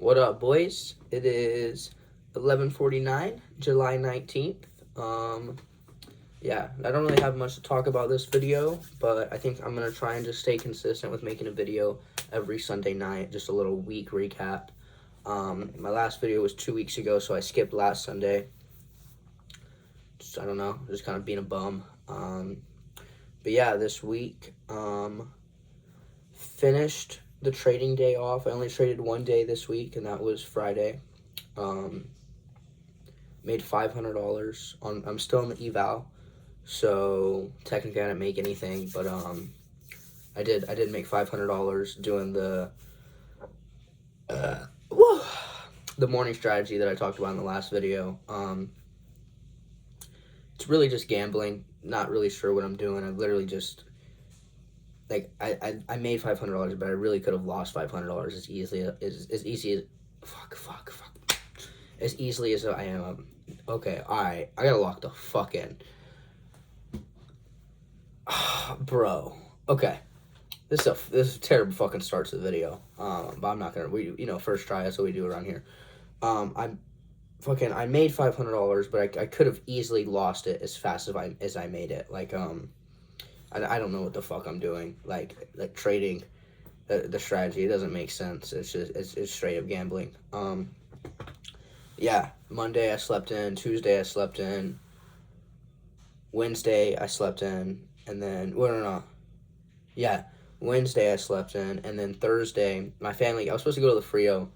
What up, boys? It is 11:49, July 19th. Yeah, I don't really have much to talk about this video, but I think I'm gonna try and just stay consistent with making a video every Sunday night, just a little week recap. My last video was 2 weeks ago, so I skipped last Sunday. I don't know, just kind of being a bum. But yeah, this week, finished the trading day off. I only traded one day this week, and that was Friday. Made $500 on. I'm still in the eval, so technically I didn't make anything, but I did make $500 doing the morning strategy that I talked about in the last video. It's really just gambling. Not really sure what I'm doing. I literally just I made $500, but I really could have lost $500 as easily as easily as I am. Okay, alright, I gotta lock the fuck in. Bro. Okay. This is a terrible fucking start to the video. But I'm not gonna first try, that's what we do around here. I made $500, but I could have easily lost it as fast as I made it. I don't know what the fuck I'm doing. Like trading the strategy, it doesn't make sense. It's straight up gambling. Yeah, Monday I slept in, Tuesday I slept in, Wednesday I slept in, and then, yeah, Wednesday I slept in, and then Thursday, I was supposed to go to the Frio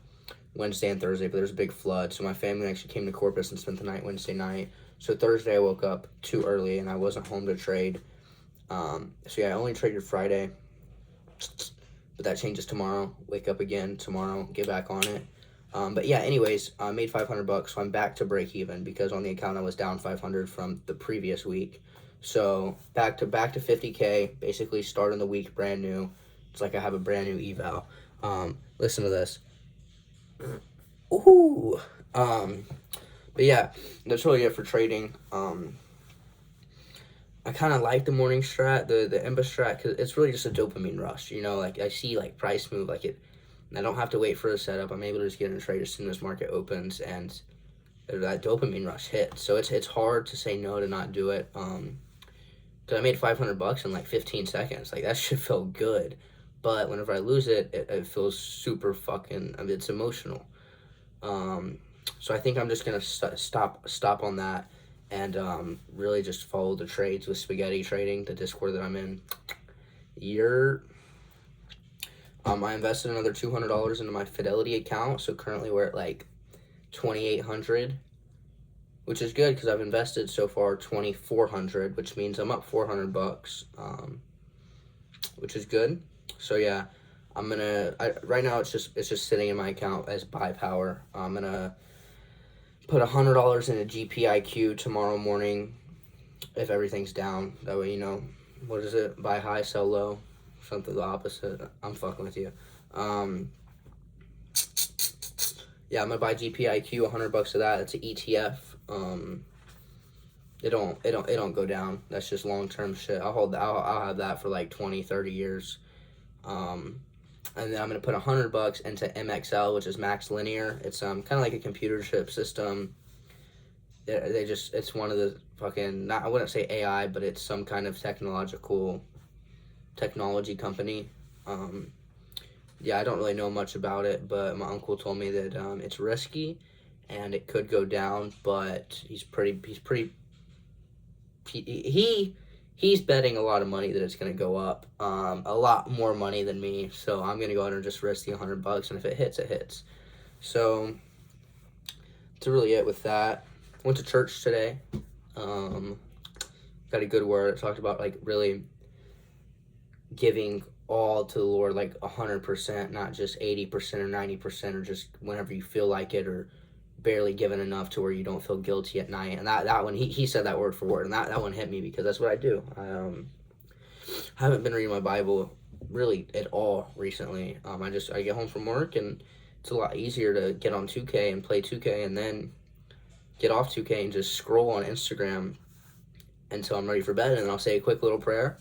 Wednesday and Thursday, but there was a big flood, so my family actually came to Corpus and spent the night Wednesday night. So Thursday I woke up too early, and I wasn't home to trade. So yeah, I only traded Friday, but that changes tomorrow. Wake up again tomorrow, get back on it. But yeah, anyways, I made $500, so I'm back to break even because on the account I was down 500 from the previous week. So back to 50K, basically starting the week brand new. It's like I have a brand new eval. Listen to this. Ooh. But yeah, that's really it for trading. I kind of like the morning strat, the Emba strat, because it's really just a dopamine rush. Like I see like price move, like it. I don't have to wait for a setup. I'm able to just get in a trade as soon as market opens, and that dopamine rush hits. So it's hard to say no to not do it. Because I made $500 in like 15 seconds. Like that shit felt good, but whenever I lose it, it feels super fucking. It's emotional. So I think I'm just gonna stop on that, and really just follow the trades with Spaghetti Trading, the Discord that I'm in. I invested another $200 into my Fidelity account, so currently we're at like 2,800, which is good because I've invested so far 2,400, which means I'm up $400, which is good. So yeah, right now it's just sitting in my account as buy power. I'm gonna put $100 in a GPIQ tomorrow morning if everything's down. That way, what is it? Buy high, sell low. Something the opposite. I'm fucking with you. Yeah, I'm gonna buy GPIQ, $100 of that. It's an ETF. It don't go down. That's just long term shit. I'll have that for like 20, 30 years. And then I'm gonna put $100 into MXL, which is Max Linear. It's kind of like a computer chip system. It's one of the fucking, I wouldn't say AI, but it's some kind of technology company. Yeah, I don't really know much about it, but my uncle told me that it's risky and it could go down, but he's betting a lot of money that it's going to go up, a lot more money than me, so I'm going to go ahead and just risk the $100, and if it hits, it hits. So that's really it with that. Went to church today. Got a good word. I talked about like really giving all to the Lord, like 100%, not just 80% or 90%, or just whenever you feel like it, or barely giving enough to where you don't feel guilty at night. And that one, he said that word for word, and that one hit me because that's what I do. I haven't been reading my Bible really at all recently. I get home from work, and it's a lot easier to get on 2K and play 2K, and then get off 2K and just scroll on Instagram until I'm ready for bed, and then I'll say a quick little prayer,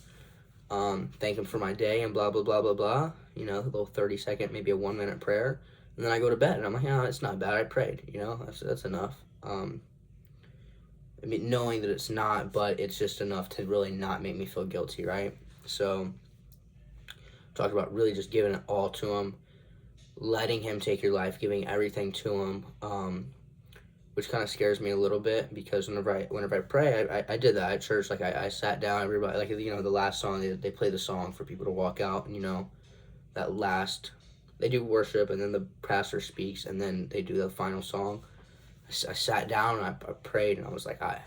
thank him for my day, and blah, blah, blah, blah, blah, a little 30-second, maybe a 1-minute prayer, And then I go to bed, and I'm like, it's not bad. I prayed, that's enough. I mean, knowing that it's not, but it's just enough to really not make me feel guilty, right? So, talked about really just giving it all to him, letting him take your life, giving everything to him, which kind of scares me a little bit, because whenever I pray, I did that at church. Like, I sat down, everybody, like, the last song, they play the song for people to walk out, and, that last, they do worship, and then the pastor speaks, and then they do the final song. I sat down, and I prayed, and I was like, I'm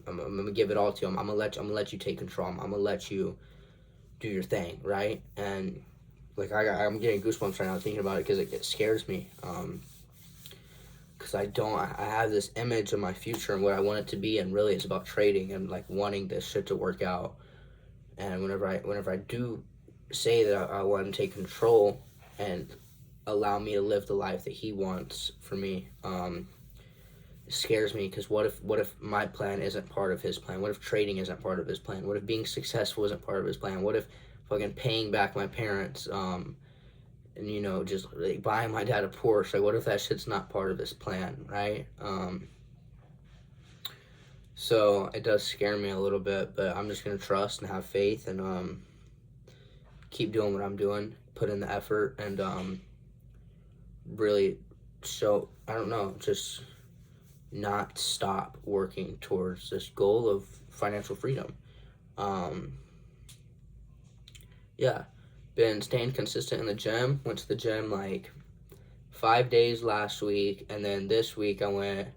gonna give it all to him. I'm gonna let you take control. I'm gonna let you do your thing, right? And like I'm getting goosebumps right now thinking about it, because it scares me. Because I have this image of my future and what I want it to be, and really it's about trading and like wanting this shit to work out. And whenever I do say that I want to take control and allow me to live the life that he wants for me, it scares me, because what if my plan isn't part of his plan? What if trading isn't part of his plan? What if being successful isn't part of his plan? What if fucking paying back my parents, and just like buying my dad a Porsche? Like, what if that shit's not part of his plan, right? So it does scare me a little bit, but I'm just gonna trust and have faith, and keep doing what I'm doing, put in the effort, and really show, I don't know, just not stop working towards this goal of financial freedom. Yeah, been staying consistent in the gym. Went to the gym like 5 days last week, and then this week I went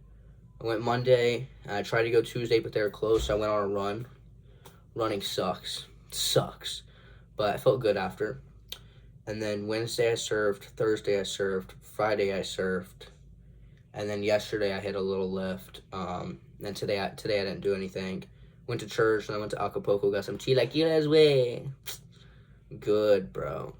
Monday. I tried to go Tuesday, but they were closed, so I went on a run. Running sucks, but I felt good after. And then Wednesday I served, Thursday I served, Friday I served, and then yesterday I hit a little lift. And today I didn't do anything. Went to church, and I went to Acapulco, got some chilaquiles, way. Good, bro.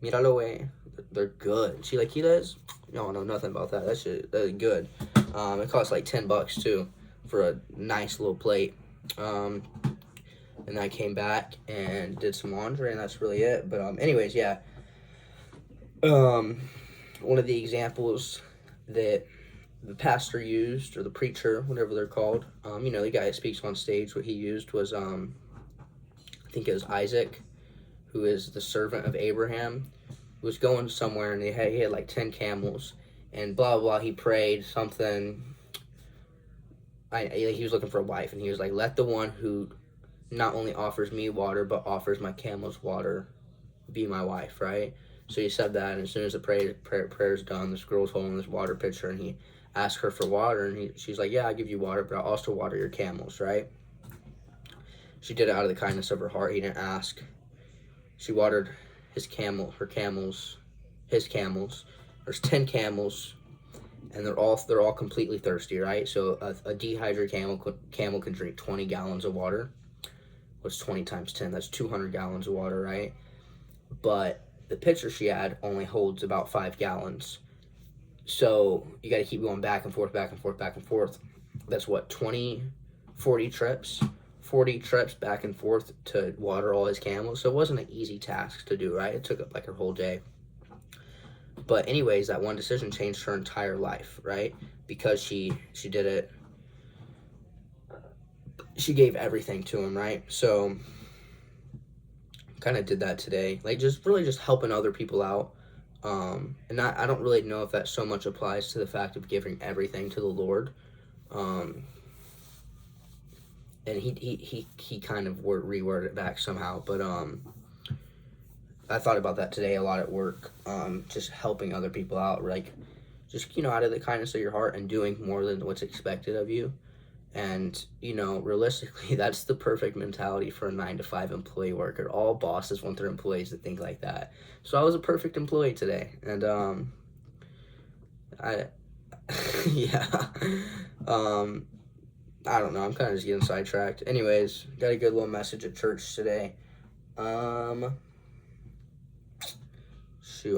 Míralo, way. They're good. Chilaquiles? No, nothing about that. That shit, that is good. It costs like $10 too for a nice little plate. And I came back and did some laundry, and that's really it. But anyways, yeah. One of the examples that the pastor used, or the preacher, whatever they're called, the guy that speaks on stage, what he used was, I think it was Isaac, who is the servant of Abraham, who was going somewhere, and he had like 10 camels, and blah, blah, he prayed something. He was looking for a wife, and he was like, let the one who not only offers me water, but offers my camels water be my wife, right? So he said that, and as soon as the prayer's done, this girl's holding this water pitcher, and he asked her for water, and she's like, yeah, I'll give you water, but I'll also water your camels, right? She did it out of the kindness of her heart. He didn't ask. She watered his camels. There's 10 camels, and they're all completely thirsty, right? So a dehydrated camel can drink 20 gallons of water. What's 20 times 10? That's 200 gallons of water, right? But the pitcher she had only holds about 5 gallons. So you got to keep going back and forth. That's what, 40 trips? 40 trips back and forth to water all his camels. So it wasn't an easy task to do, right? It took up like her whole day. But anyways, that one decision changed her entire life, right? Because she did it. She gave everything to him, right? So kind of did that today. Like, just really just helping other people out. And I don't really know if that so much applies to the fact of giving everything to the Lord. And he kind of reworded it back somehow, but I thought about that today a lot at work, just helping other people out, like, just, out of the kindness of your heart, and doing more than what's expected of you. And, realistically, that's the perfect mentality for a 9-to-5 employee worker. All bosses want their employees to think like that. So I was a perfect employee today, and yeah. I don't know, I'm kind of just getting sidetracked. Anyways, got a good little message at church today. Shoot,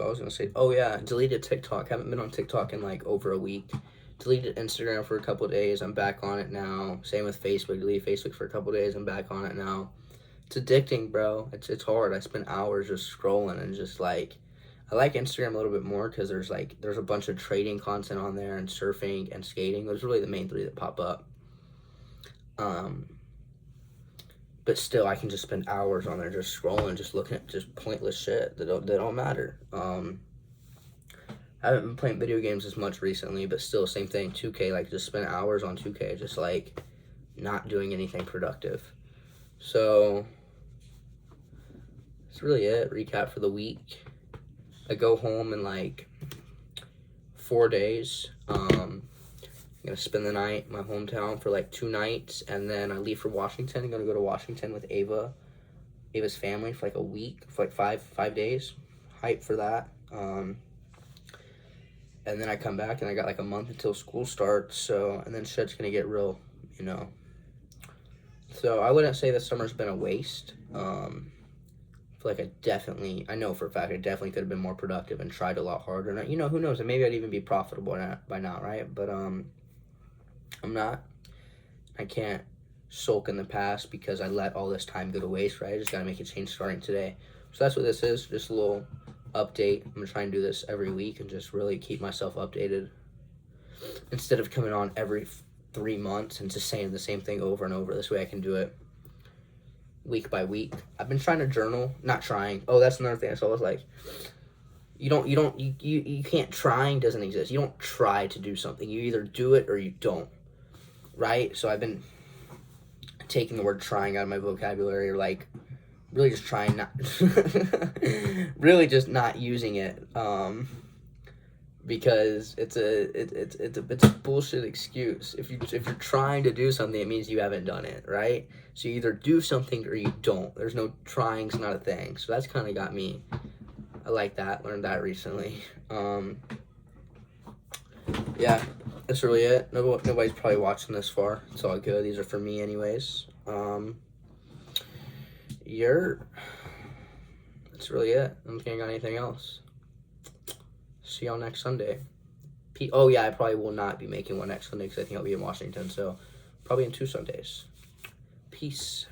I was gonna say, oh yeah, deleted TikTok. Haven't been on TikTok in like over a week. Deleted Instagram for a couple of days. I'm back on it now. Same with Facebook. Deleted Facebook for a couple of days. I'm back on it now. It's addicting, bro. It's hard. I spend hours just scrolling, and just like, I like Instagram a little bit more because there's a bunch of trading content on there and surfing and skating. Those are really the main three that pop up. But still, I can just spend hours on there just scrolling, just looking at just pointless shit that don't matter. I haven't been playing video games as much recently, but still, same thing. 2K, like, just spend hours on 2K, just like not doing anything productive. So that's really it. Recap for the week. I go home in like 4 days. I'm gonna spend the night in my hometown for like 2 nights, and then I leave for Washington. I'm gonna go to Washington with Ava's family for like a week, for like five days. Hype for that. And then I come back and I got like a month until school starts. So, and then shit's gonna get real, you know. So I wouldn't say this summer's been a waste. I feel like I know for a fact I definitely could have been more productive and tried a lot harder. And, you know, who knows? And maybe I'd even be profitable by now, right? But I'm not. I can't sulk in the past because I let all this time go to waste, right? I just got to make a change starting today. So that's what this is, just a little update. I'm going to try and do this every week and just really keep myself updated instead of coming on every 3 months and just saying the same thing over and over. This way I can do it week by week. I've been trying to journal. Not trying. Oh, that's another thing. So I was like, you can't, trying doesn't exist. You don't try to do something. You either do it or you don't. Right? So I've been taking the word trying out of my vocabulary, or like really just trying not really just not using it, because it's a bullshit excuse. If you're trying to do something, it means you haven't done it, right? So you either do something or you don't. There's no trying's not a thing. So that's kind of got me. I like that. Learned that recently. Yeah, that's really it. Nobody's probably watching this far. It's all good. These are for me anyways. That's really it. I don't think I got anything else. See y'all next Sunday. Oh yeah, I probably will not be making one next Sunday because I think I'll be in Washington. So probably in 2 Sundays. Peace.